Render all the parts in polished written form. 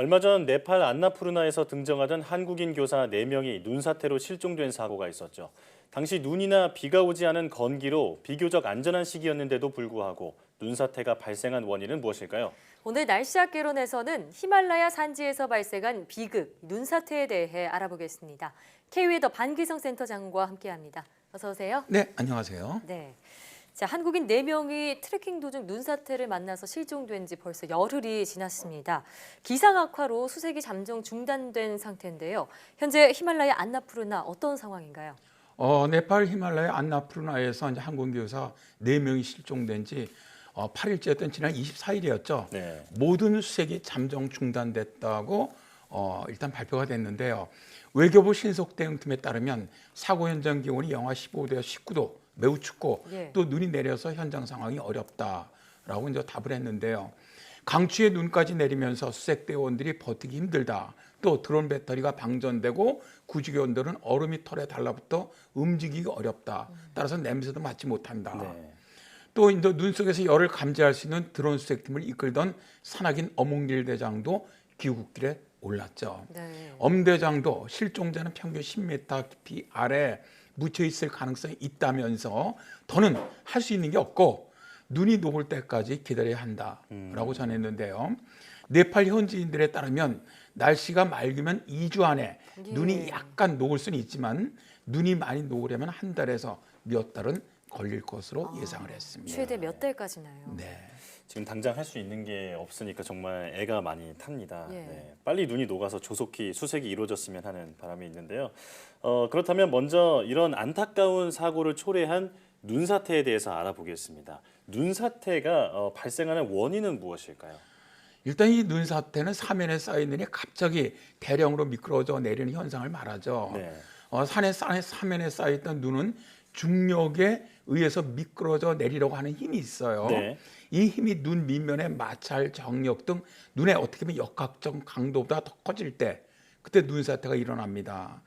얼마 전 네팔 안나푸르나에서 등정하던 한국인 교사 4명이 눈사태로 실종된 사고가 있었죠. 당시 눈이나 비가 오지 않은 건기로 비교적 안전한 시기였는데도 불구하고 눈사태가 발생한 원인은 무엇일까요? 오늘 날씨학개론에서는 히말라야 산지에서 발생한 비극, 눈사태에 대해 알아보겠습니다. K웨더 반기성 센터장과 함께합니다. 어서 오세요. 네, 안녕하세요. 네. 자, 한국인 4명이 트레킹 도중 눈사태를 만나서 실종된 지 벌써 열흘이 지났습니다. 기상 악화로 수색이 잠정 중단된 상태인데요. 현재 히말라야 안나푸르나 어떤 상황인가요? 네팔 히말라야 안나푸르나에서 이제 한국 교사 4명이 실종된 지 8일째였던 지난 24일이었죠. 네. 모든 수색이 잠정 중단됐다고 일단 발표가 됐는데요. 외교부 신속대응팀에 따르면 사고 현장 기온이 영하 15도에서 19도, 매우 춥고 또 눈이 내려서 현장 상황이 어렵다라고 이제 답을 했는데요. 강추위에 눈까지 내리면서 수색대원들이 버티기 힘들다. 또 드론 배터리가 방전되고 구조견들은 얼음이 털에 달라붙어 움직이기 어렵다. 따라서 냄새도 맡지 못한다. 네. 또 이제 눈 속에서 열을 감지할 수 있는 드론 수색팀을 이끌던 산악인 어몽길 대장도 귀국길에 올랐죠. 네. 엄 대장도 실종자는 평균 10m 깊이 아래 묻혀 있을 가능성이 있다면서 더는 할 수 있는 게 없고 눈이 녹을 때까지 기다려야 한다라고 전했는데요. 네팔 현지인들에 따르면 날씨가 맑으면 2주 안에 눈이 약간 녹을 수는 있지만 눈이 많이 녹으려면 한 달에서 몇 달은 걸릴 것으로 예상을 했습니다. 최대 몇 달까지나요? 네. 지금 당장 할 수 있는 게 없으니까 정말 애가 많이 탑니다. 예. 네. 빨리 눈이 녹아서 조속히 수색이 이루어졌으면 하는 바람이 있는데요. 그렇다면 먼저 이런 안타까운 사고를 초래한 눈사태에 대해서 알아보겠습니다. 눈사태가 발생하는 원인은 무엇일까요? 일단 이 눈사태는 사면에 쌓인 눈이 갑자기 대량으로 미끄러져 내리는 현상을 말하죠. 네. 산의 사면에 쌓였던 눈은 중력에 의해서 미끄러져 내리려고 하는 힘이 있어요. 네. 이 힘이 눈 밑면의 마찰, 정력 등 눈의 어떻게 보면 역학적 강도보다 더 커질 때 그때 눈사태가 일어납니다.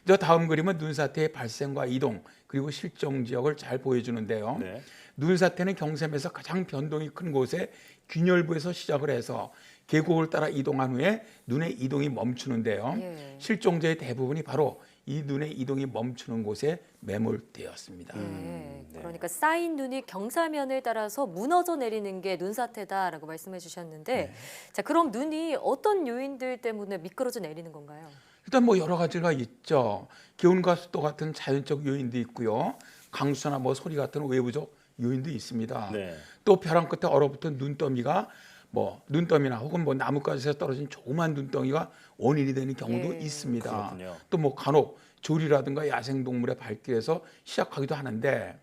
저 다음 그림은 눈사태의 발생과 이동 그리고 실종 지역을 잘 보여주는데요. 네. 눈사태는 경샘에서 가장 변동이 큰 곳에 균열부에서 시작을 해서 계곡을 따라 이동한 후에 눈의 이동이 멈추는데요. 예. 실종자의 대부분이 바로 이 눈의 이동이 멈추는 곳에 매몰되었습니다. 네. 네. 그러니까 쌓인 눈이 경사면을 따라서 무너져 내리는 게 눈사태다라고 말씀해 주셨는데 자, 그럼 눈이 어떤 요인들 때문에 미끄러져 내리는 건가요? 일단 뭐 여러 가지가 있죠. 기온과 습도 같은 자연적 요인도 있고요. 강수나 뭐 소리 같은 외부적 요인도 있습니다. 네. 또 벼랑 끝에 얼어붙은 눈더미가 뭐 눈더미나 혹은 뭐 나뭇가지에서 떨어진 조그만 눈덩이가 원인이 되는 경우도 예. 있습니다. 그렇군요. 또 뭐 간혹 조리라든가 야생동물의 발길에서 시작하기도 하는데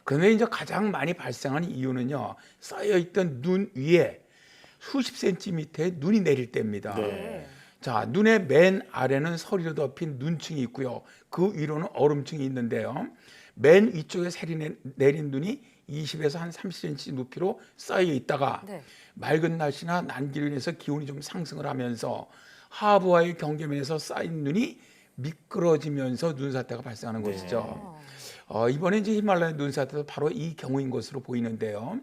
그런데 이제 가장 많이 발생하는 이유는요. 쌓여있던 눈 위에 수십 센티미터의 눈이 내릴 때입니다. 네. 자, 눈의 맨 아래는 서리로 덮인 눈층이 있고요. 그 위로는 얼음층이 있는데요. 맨 위쪽에 내린 눈이 20에서 한 30cm 높이로 쌓여 있다가 네. 맑은 날씨나 난기로 인해서 기온이 좀 상승을 하면서 하부와의 경계면에서 쌓인 눈이 미끄러지면서 눈사태가 발생하는 네. 것이죠. 이번에 이제 히말라야 눈사태도 바로 이 경우인 것으로 보이는데요.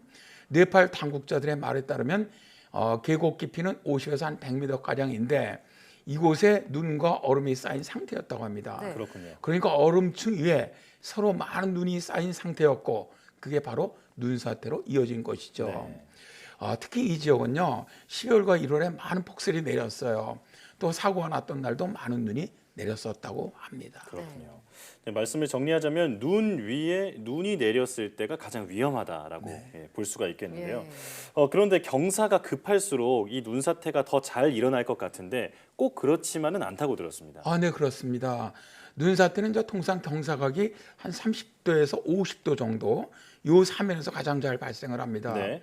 네팔 당국자들의 말에 따르면 계곡 깊이는 50에서 한 100m 가량인데 이곳에 눈과 얼음이 쌓인 상태였다고 합니다. 네. 그렇군요. 그러니까 얼음층 위에 서로 많은 눈이 쌓인 상태였고 그게 바로 눈사태로 이어진 것이죠. 네. 특히 이 지역은요 12월과 1월에 많은 폭설이 내렸어요. 또 사고가 났던 날도 많은 눈이 내렸었다고 합니다. 그렇군요. 네, 말씀을 정리하자면 눈 위에 눈이 내렸을 때가 가장 위험하다라고 볼 수가 있겠는데요. 예. 그런데 경사가 급할수록 이 눈사태가 더 잘 일어날 것 같은데 꼭 그렇지만은 않다고 들었습니다. 네, 그렇습니다. 눈사태는 이제 통상 경사각이 한 30도에서 50도 정도 요 사면에서 가장 잘 발생을 합니다. 네.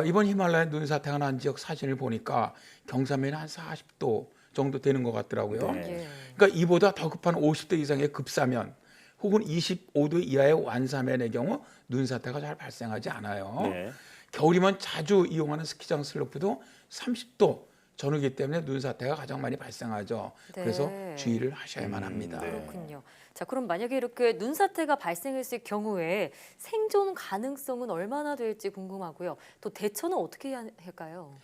이번 히말라야 눈사태가 난 지역 사진을 보니까 경사면이 한 40도 정도 되는 것 같더라고요. 네. 예. 그러니까 이보다 더 급한 50도 이상의 급사면 혹은 25도 이하의 완사면의 경우 눈사태가 잘 발생하지 않아요. 네. 겨울이면 자주 이용하는 스키장 슬로프도 30도 전후기 때문에 눈사태가 가장 많이 발생하죠. 네. 그래서 주의를 하셔야만 합니다. 네. 그렇군요. 자, 그럼 만약에 이렇게 눈사태가 발생했을 경우에 생존 가능성은 얼마나 될지 궁금하고요. 또 대처는 어떻게 해야 할까요?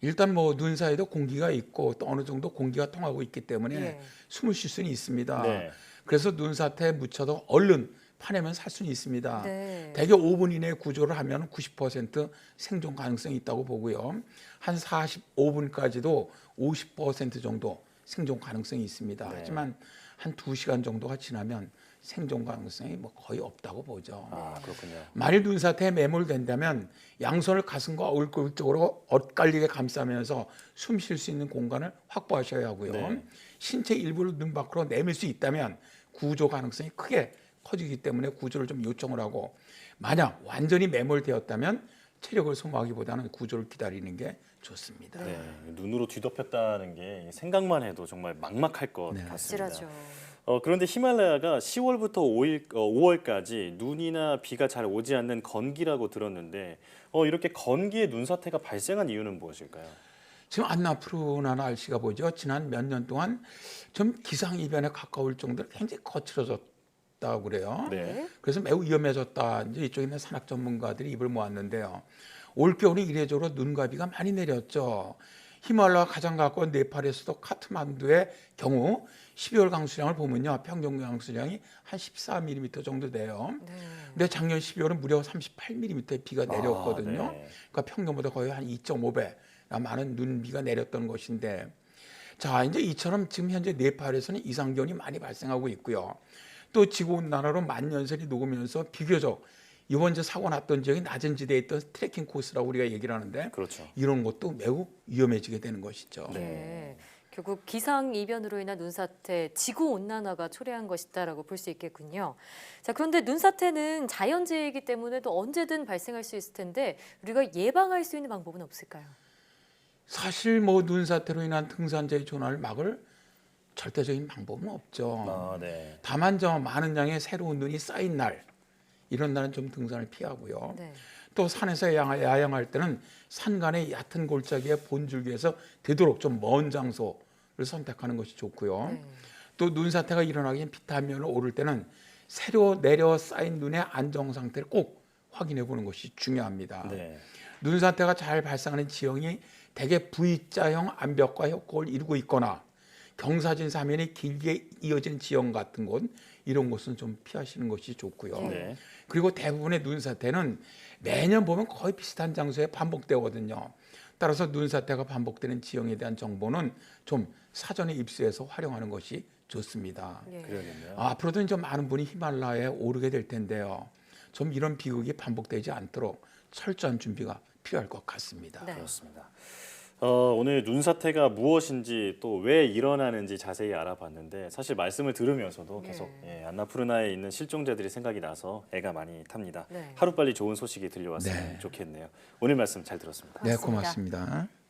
일단 뭐 눈 사이에도 공기가 있고 또 어느 정도 공기가 통하고 있기 때문에 예. 숨을 쉴 수는 있습니다. 네. 그래서 눈사태에 묻혀도 얼른 파내면 살 수는 있습니다. 네. 대개 5분 이내에 구조를 하면 90% 생존 가능성이 있다고 보고요. 한 45분까지도 50% 정도 생존 가능성이 있습니다. 네. 하지만 한 2시간 정도가 지나면 생존 가능성이 뭐 거의 없다고 보죠. 아, 그렇군요. 만일 눈사태에 매몰된다면 양손을 가슴과 얼굴 쪽으로 엇갈리게 감싸면서 숨 쉴 수 있는 공간을 확보하셔야 하고요. 네. 신체 일부를 눈 밖으로 내밀 수 있다면 구조 가능성이 크게 커지기 때문에 구조를 좀 요청을 하고, 만약 완전히 매몰되었다면 체력을 소모하기보다는 구조를 기다리는 게 좋습니다. 네, 눈으로 뒤덮였다는 게 생각만 해도 정말 막막할 것 네. 같습니다. 확실하죠. 그런데 히말라야가 10월부터 5월까지 눈이나 비가 잘 오지 않는 건기라고 들었는데 이렇게 건기에 눈사태가 발생한 이유는 무엇일까요? 지금 안나푸르나 날씨가 보죠. 지난 몇 년 동안 좀 기상이변에 가까울 정도로 굉장히 거칠어졌다고 그래요. 네. 그래서 매우 위험해졌다. 이제 이쪽에 있는 산악 전문가들이 입을 모았는데요. 올겨울이 이례적으로 눈과 비가 많이 내렸죠. 히말라야 가장 가까운 네팔에서도 카트만두의 경우 12월 강수량을 보면요, 평균 강수량이 한 14mm 정도 돼요. 네. 근데 작년 12월은 무려 38mm의 비가 내렸거든요. 아, 네. 그러니까 평균보다 거의 한 2.5배 많은 눈비가 내렸던 것인데, 자, 이제 이처럼 지금 현재 네팔에서는 이상 기온이 많이 발생하고 있고요. 또 지구 온난화로 만년설이 녹으면서 비교적 이번 주 사고 났던 지역이 낮은 지대에 있던 트레킹 코스라고 우리가 얘기를 하는데, 그렇죠. 이런 것도 매우 위험해지게 되는 것이죠. 네. 결국 기상 이변으로 인한 눈사태, 지구 온난화가 초래한 것이다라고 볼 수 있겠군요. 자, 그런데 눈사태는 자연재해이기 때문에 또 언제든 발생할 수 있을 텐데 우리가 예방할 수 있는 방법은 없을까요? 사실 뭐 눈사태로 인한 등산자의 조난을 막을 절대적인 방법은 없죠. 아, 네. 다만 저 많은 양의 새로운 눈이 쌓인 날, 이런 날은 좀 등산을 피하고요. 네. 또 산에서 야영할 때는 산간의 얕은 골짜기의 본줄기에서 되도록 좀 먼 장소를 선택하는 것이 좋고요. 네. 또 눈사태가 일어나기 전 비타민을 오를 때는 새로 내려 쌓인 눈의 안정 상태를 꼭 확인해 보는 것이 중요합니다. 네. 눈사태가 잘 발생하는 지형이 대개 V자형 암벽과 협곡을 이루고 있거나 경사진 사면이 길게 이어진 지형 같은 곳, 이런 곳은 좀 피하시는 것이 좋고요. 네. 그리고 대부분의 눈사태는 매년 보면 거의 비슷한 장소에 반복되거든요. 따라서 눈사태가 반복되는 지형에 대한 정보는 좀 사전에 입수해서 활용하는 것이 좋습니다. 네. 그래야겠네요. 앞으로도 좀 많은 분이 히말라야에 오르게 될 텐데요. 좀 이런 비극이 반복되지 않도록 철저한 준비가 필요할 것 같습니다. 네. 그렇습니다. 오늘 눈사태가 무엇인지 또 왜 일어나는지 자세히 알아봤는데 사실 말씀을 들으면서도 계속 안나푸르나에 있는 실종자들이 생각이 나서 애가 많이 탑니다. 네. 하루빨리 좋은 소식이 들려왔으면 네. 좋겠네요. 오늘 말씀 잘 들었습니다. 네, 고맙습니다. 고맙습니다.